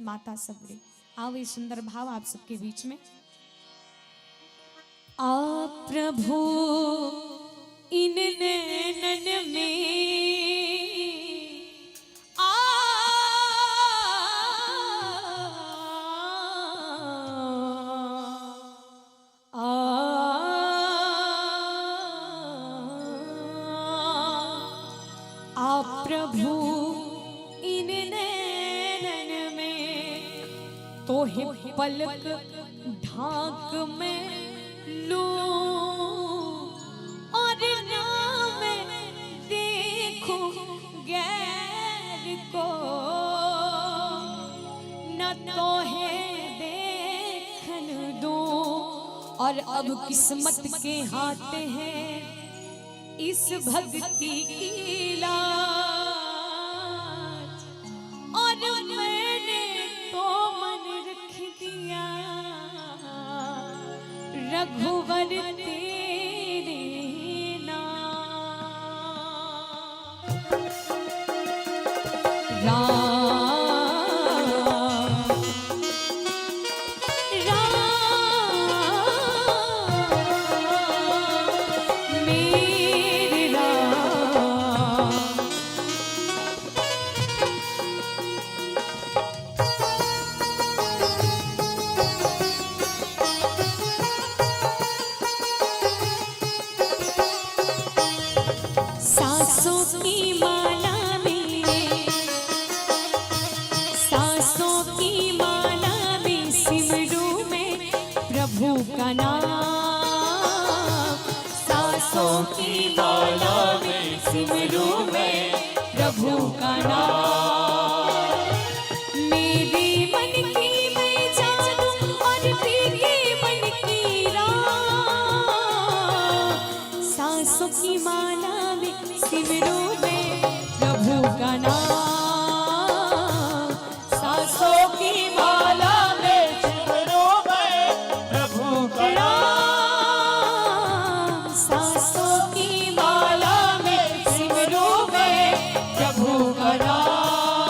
माता सबरे। आओ ये सुंदर भाव आप सबके बीच में। आ प्रभु इन नैनन में आ प्रभु इन नैनन में तो है पलक ढाक में लूं और ना मैं देखूं गैर को, न तो है देखन दूं। और अब किस्मत के हाथ है इस भक्ति की लाज, और मैंने तो मन रख दिया रघुवर तेरे नाम। सांसों की माला में, सांसों की माला में सिमरू में प्रभु का नाम। सांसों की माला में सिमरू में प्रभु का नाम। मेरे मन की मैं जानूं और तेरे मन की राह। सांसों की माला सिमरू में प्रभु का नाम। सांसों की माला में सिमरू में प्रभु का नाम। सांसों की माला में सिमरू में प्रभु का नाम।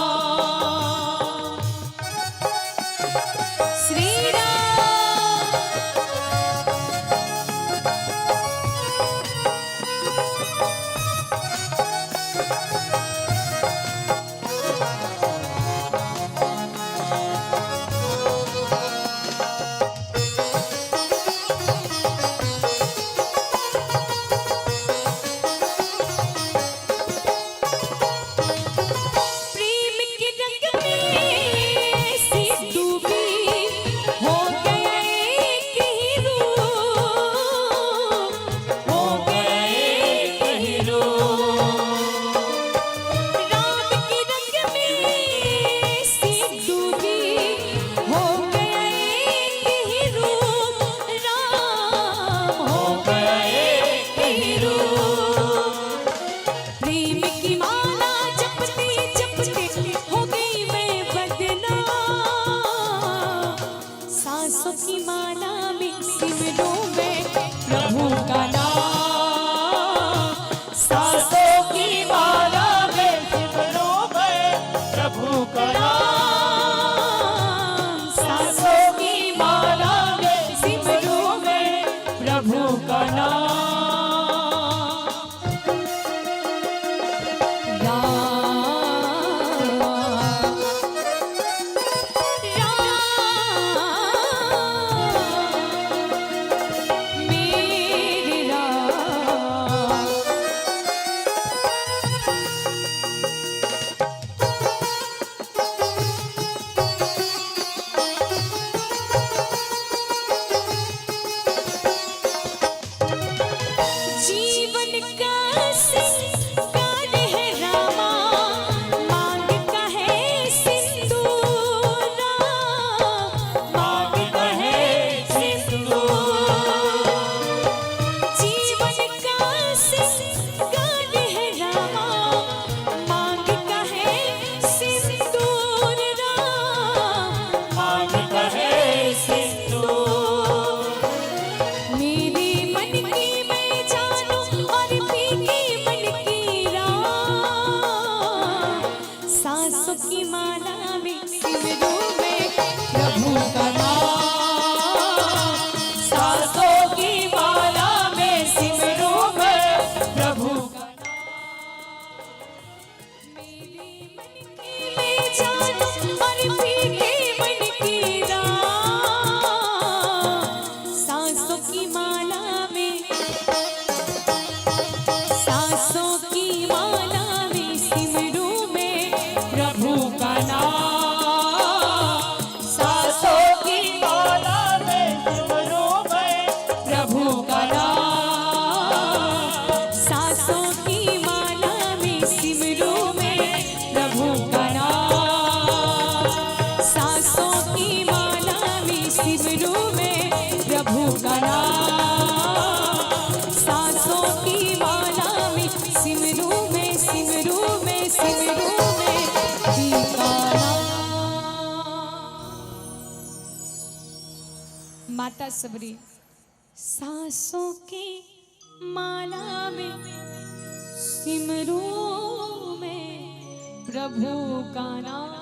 माता सबरी सांसों की माला में सिमरू में प्रभु का नाम।